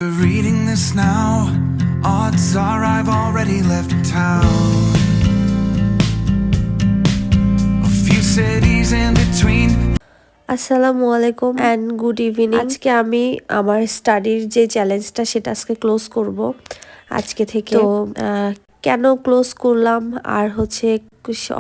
Reading this now, odds are I've already left town. A few cities in between. আসসালামু আলাইকুম and good evening. আজকে আমি আমার স্টাডির যে চ্যালেঞ্জটা সেটা আজকে ক্লোজ করব আজকে থেকে। তো কেন ক্লোজ করলাম আর হচ্ছে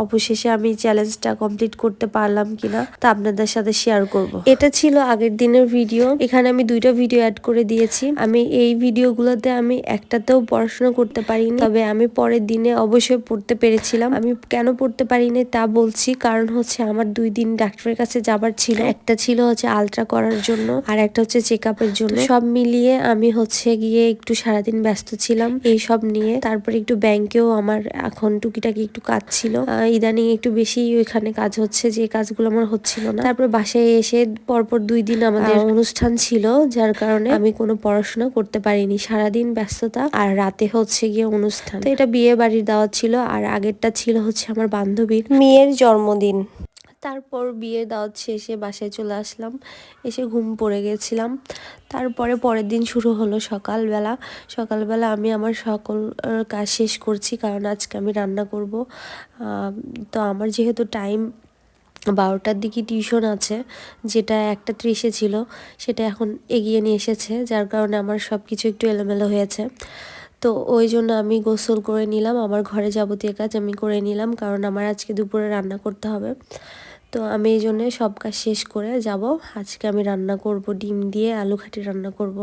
অবশেষে আমি চ্যালেঞ্জটা কমপ্লিট করতে পারলাম কিনা তা আপনাদের সাথে শেয়ার করব। এটা ছিল আগের দিনের ভিডিও, এখানে আমি দুইটা ভিডিও অ্যাড করে দিয়েছি। আমি এই ভিডিওগুলোতে আমি একটাতেও পড়াশোনা করতে পারিনি, তবে আমি পরের দিনে অবশ্যই পড়তে পেরেছিলাম। আমি কেন পড়তে পারিনি তা বলছি, কারণ হচ্ছে আমার 2 দিন ডাক্তারের কাছে যাবার ছিল। একটা ছিল হচ্ছে আলট্রা করার জন্য আর একটা হচ্ছে চেক আপের জন্য। সব মিলিয়ে আমি হচ্ছে গিয়ে একটু সারাদিন ব্যস্ত ছিলাম এই সব নিয়ে। তারপরে একটু ব্যাংকেও আমার এখন টুকিটাকি একটু কাজ ছিল, ইদানিং একটু বেশি ওইখানে কাজ হচ্ছে, যে কাজগুলো আমার হচ্ছিল না। তারপর বাসায় এসে পরপর 2 দিন আমাদের অনুষ্ঠান ছিল, যার কারণে আমি কোনো পড়াশোনা করতে পারিনি। সারাদিন ব্যস্ততা আর রাতে হচ্ছে গিয়ে অনুষ্ঠান। তো এটা বিয়ে বাড়ির দাওয়াত ছিল, আর আগেরটা ছিল হচ্ছে আমার বান্ধবীর মেয়ের জন্মদিন। তারপর বিয়ের দাওয়াত শেষে বাসায় চলে আসলাম, এসে ঘুম পড়ে গেছিলাম। তারপরে পরের দিন শুরু হলো সকালবেলা আমি আমার সকল কাজ শেষ করছি, কারণ আজকে আমি রান্না করব। তো আমার যেহেতু টাইম 12টার দিকে টিউশন আছে, যেটা 1:30 ছিল, সেটা এখন এগিয়ে নিয়ে এসেছে, যার কারণে আমার সব কিছু একটু এলোমেলো হয়েছে। তো ওই জন্য আমি গোসল করে নিলাম, আমার ঘরে যাবতীয় কাজ আমি করে নিলাম, কারণ আমার আজকে দুপুরে রান্না করতে হবে। তো আমি এই জন্যে সব কাজ শেষ করে যাব। আজকে আমি রান্না করব, ডিম দিয়ে আলু ঘাটি রান্না করব।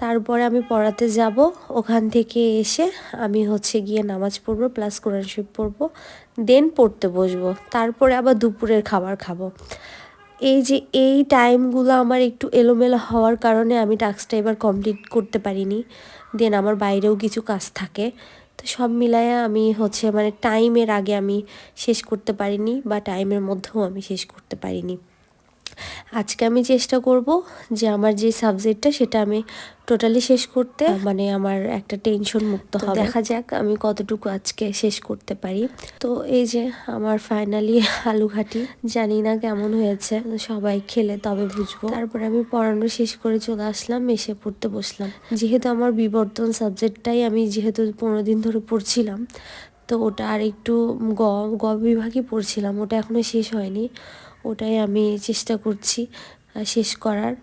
তারপরে আমি পড়াতে যাব, ওখান থেকে এসে আমি হচ্ছে গিয়ে নামাজ পড়বো প্লাস কোরআন শরীফ পড়বো, দেন পড়তে বসবো। তারপরে আবার দুপুরের খাবার খাবো। এই টাইমগুলো আমার একটু এলোমেলো হওয়ার কারণে আমি টাস্কটা এবার কমপ্লিট করতে পারিনি। দেন আমার বাইরেও কিছু কাজ থাকে, তো সব মিলায়ে আমি হচ্ছে মানে টাইমের আগে আমি শেষ করতে পারিনি, বা টাইমের মধ্যেও আমি শেষ করতে পারিনি। আজকে আমি চেষ্টা করব যে আমার যে সাবজেক্টটা সেটা আমি টোটালি শেষ করতে, মানে আমার একটা টেনশন মুক্ত হবে। দেখা যাক আমি কতটুকু আজকে শেষ করতে পারি। তো এই যে আমার ফাইনালি আলু ঘাটি, জানি না কেমন হয়েছে, সবাই খেলে তবে বুঝবো। তারপরে আমি পড়ানো শেষ করে চলে আসলাম, এসে পড়তে বসলাম। যেহেতু আমার বিবর্তন সাবজেক্টটাই আমি যেহেতু 15 দিন ধরে পড়ছিলাম, তো ওটা আর একটু গ বিভাগই পড়ছিলাম, ওটা এখনো শেষ হয়নি। ওটাই আমি চেষ্টা করছি শেষ করার।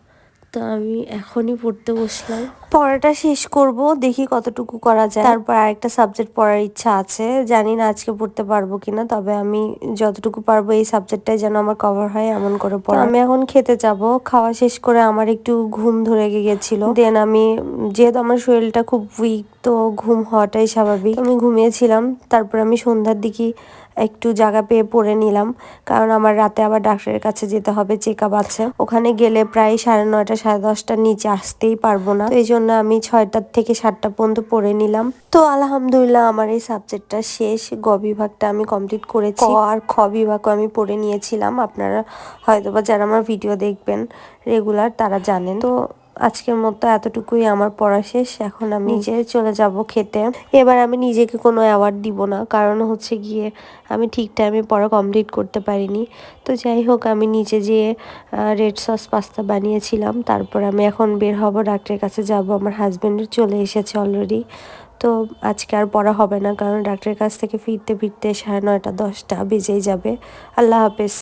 তো আমি এখনই পড়তে বসলাম, পড়াটা শেষ করব, দেখি কতটুকু করা যায়। তারপর আরেকটা সাবজেক্ট পড়ার ইচ্ছা আছে, জানি না আজকে পড়তে পারবো কিনা, তবে আমি যতটুকু পারবো এই সাবজেক্টটাই যেন আমার কভার হয় এমন করে পড়া। আমি এখন খেতে যাব, খাওয়া শেষ করে আমার একটু ঘুম ধরে গেছিল। দেন আমি, যেহেতু আমার শরীরটা খুব উইক, তো ঘুম হওয়াটাই স্বাভাবিক, আমি ঘুমিয়েছিলাম। তারপর আমি সন্ধ্যার দিকে একটু জায়গা পেয়ে পড়ে নিলাম, কারণ আমার রাতে আবার ডাক্তারের কাছে যেতে হবে, চেক আপ আছে। ওখানে গেলে প্রায় 9:30 10:30টার নিচে আসতেই পারবো না, এই জন্য আমি 6টা থেকে 7টা পর্যন্ত পড়ে নিলাম। তো আলহামদুলিল্লাহ আমার এই সাবজেক্টটা শেষ। গ বিভাগটা আমি কমপ্লিট করেছি, আর খ বিভাগও আমি পড়ে নিয়েছিলাম। আপনারা হয়তোবা যারা আমার ভিডিও দেখবেন রেগুলার তারা জানেন। তো আজকের মতো এতটুকুই আমার পড়া শেষ। এখন আমি নিজে চলে যাব খেতে। এবার আমি নিজেকে কোনো অ্যাওয়ার্ড দিব না, কারণ হচ্ছে গিয়ে আমি ঠিক টাইমে পড়া কমপ্লিট করতে পারিনি। তো যাই হোক, আমি নিচে যেয়ে রেড সস পাস্তা বানিয়েছিলাম। তারপর আমি এখন বের হব, ডাক্তারের কাছে যাব। আমার হাজব্যান্ডের চলে এসেছে অলরেডি। তো আজকে আর পড়া হবে না, কারণ ডাক্তারের কাছ থেকে ফিরতে 9:30 10টা বেজেই যাবে। আল্লাহ হাফেজ।